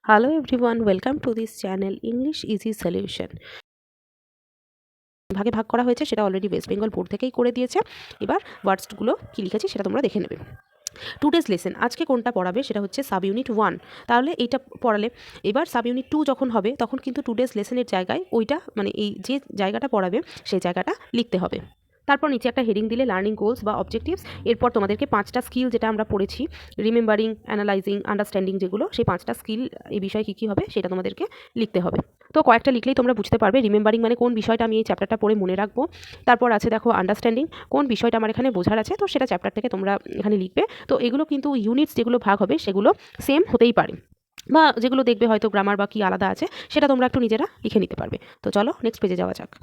Hello everyone, welcome to this channel English Easy Solution. ভাগে ভাগ করা হয়েছে সেটা অলরেডি ওয়েস্ট বেঙ্গল বোর্ড থেকেই করে দিয়েছে। এবার ওয়ার্ডসগুলো কি লিখেছি সেটা তোমরা দেখে নেবে। টুডেজ লেসন আজকে কোনটা পড়াবে সেটা হচ্ছে সাব ইউনিট 1। তাহলে এইটা পড়ালে এবার সাব ইউনিট 2 যখন হবে তখন কিন্তু টুডেজ লেসনের জায়গায় ওইটা মানে এই যে জায়গাটা পড়াবে সেই জায়গাটা লিখতে হবে। তারপর নিচে একটা হেডিং দিলে লার্নিং গোলস বা অবজেক্টিভস। এরপর তোমাদেরকে 5টা স্কিল যেটা আমরা পড়েছি রিমেম্বারিং, অ্যানালাইজিং, আন্ডারস্ট্যান্ডিং, যেগুলো সেই 5টা স্কিল এই বিষয়ে কী কী হবে সেটা তোমাদেরকে লিখতে হবে। তো কয়েকটা লিখলেই তোমরা বুঝতে পারবে রিমেম্বারিং মানে কোন বিষয়টা আমি এই চ্যাপ্টারটা পড়ে মনে রাখবো। তারপর আছে দেখো আন্ডারস্ট্যান্ডিং, কোন বিষয়টা আমার এখানে বোঝার আছে, তো সেটা চ্যাপ্টার থেকে তোমরা এখানে লিখবে। তো এগুলো কিন্তু ইউনিটস যেগুলো ভাগ হবে সেগুলো সেম হতেই পারে, বা যেগুলো দেখবে হয়তো গ্রামার বা কি আলাদা আছে সেটা তোমরা একটু নিজেরা লিখে নিতে পারবে। তো চলো নেক্সট পেজে যাওয়া যাক।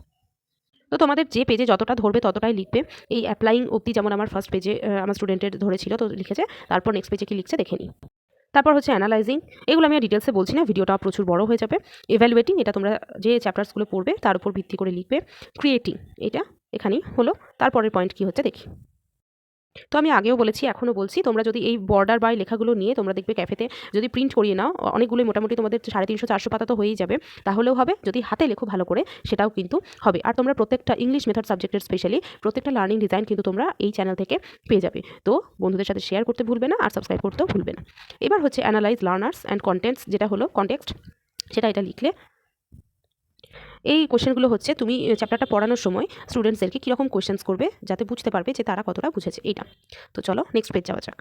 তো তোমাদের যে পেজে যতটা ধরবে ততটাই লিখবে। এই অ্যাপ্লাইং অবধি যেমন আমার ফার্স্ট পেজে আমার স্টুডেন্টের ধরেছিল তো লিখেছে, তারপর নেক্সট পেজে কি লিখছে দেখে নিই। তারপর হচ্ছে অ্যানালাইজিং, এগুলো আমি আর ডিটেলসে বলছি না, ভিডিওটা প্রচুর বড় হয়ে যাবে। ইভ্যালুয়েটিং, এটা তোমরা যে চ্যাপ্টার্সগুলো পড়বে তার উপর ভিত্তি করে লিখবে। ক্রিয়েটিং, এটা এখানেই হলো। তারপরের পয়েন্ট কি হচ্ছে দেখি। তো আমি আগেও বলেছি এখনও বলছি, তোমরা যদি এই বর্ডার বা লেখাগুলো নিয়ে তোমরা দেখবে ক্যাফেতে যদি প্রিন্ট করিয়ে নাও, অনেকগুলোই মোটামুটি তোমাদের 350-400 পাতা তো হয়েই যাবে, তাহলেও হবে। যদি হাতে লেখো ভালো করে সেটাও কিন্তু হবে। আর তোমরা প্রত্যেকটা ইংলিশ মেথড সাবজেক্টের স্পেশালি প্রত্যেকটা লার্নিং ডিজাইন কিন্তু তোমরা এই চ্যানেল থেকে পেয়ে যাবে। তো বন্ধুদের সাথে শেয়ার করতে ভুলবে না, আর সাবস্ক্রাইব করতেও ভুলবে না। এবার হচ্ছে অ্যানালাইজ লার্নার্স অ্যান্ড কন্টেন্টস, যেটা হলো কনটেক্সট, সেটা এটা লিখলে এই কোশ্চেনগুলো হচ্ছে তুমি চ্যাপ্টারটা পড়ানোর সময় স্টুডেন্টসদেরকে কীরকম কোশ্চেন্স করবে যাতে বুঝতে পারবে যে তারা কতটা বুঝেছে এইটা। তো চলো নেক্সট পেজ যাওয়া যাক।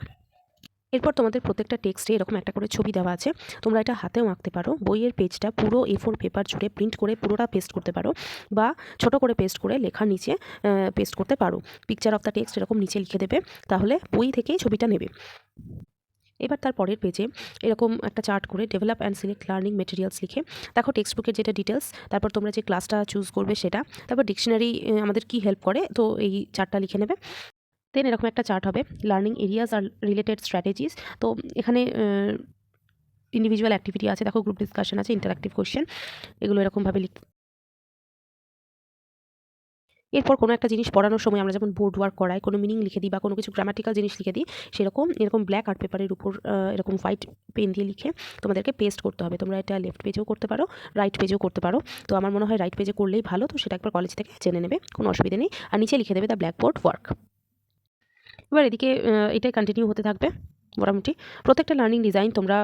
এরপর তোমাদের প্রত্যেকটা টেক্সটে এরকম একটা করে ছবি দেওয়া আছে, তোমরা এটা হাতেও আঁকতে পারো। বইয়ের পেজটা পুরো A4 পেপার জুড়ে প্রিন্ট করে পুরোটা পেস্ট করতে পারো, বা ছোট করে পেস্ট করে লেখার নিচে পেস্ট করতে পারো। পিকচার অফ দ্য টেক্সট এরকম নিচে লিখে দেবে, তাহলে বই থেকেই ছবিটা নেবে। এবার তার পরের পেজে এরকম একটা চার্ট করে develop and select learning materials লিখে দেখো টেক্সট বুকের যেটা ডিটেলস, তারপর তোমরা যে ক্লাসটা চুজ করবে সেটা, তারপর ডিকশনারি আমাদের কি হেল্প করে, তো এই চার্টটা লিখে নেবে। দেন এরকম একটা চার্ট হবে লার্নিং এরিয়াস আর রিলেটেড স্ট্র্যাটেজিস। তো এখানে ইন্ডিভিজুয়াল অ্যাক্টিভিটি আছে, দেখো গ্রুপ ডিসকাশন আছে, ইন্টারাক্টিভ কোয়েশ্চেন, এগুলো এরকমভাবে এরপর কোনো একটা জিনিস পড়ানোর সময় আমরা যেমন বোর্ড ওয়ার্ক করাই, কোনো মিনিং লিখে দিই বা কোনো কিছু গ্রামাটিক্যাল জিনিস লিখে দিই, সেরকম এরকম ব্ল্যাক আর্ট পেপারের উপর এরকম হোয়াইট পেন দিয়ে লিখে তোমাদেরকে পেস্ট করতে হবে। তোমরা এটা লেফট পেজেও করতে পারো, রাইট পেজেও করতে পারো। তো আমার মনে হয় রাইট পেজে করলেই ভালো, তো সেটা একবার কলেজ থেকে জেনে নেবে, কোনো অসুবিধা নেই। আর নিচে লিখে দেবে দ্য ব্ল্যাকবোর্ড ওয়ার্ক। এবার এদিকে এটাই কন্টিনিউ হতে থাকবে মোটামুটি। প্রত্যেকটা লার্নিং ডিজাইন তোমরা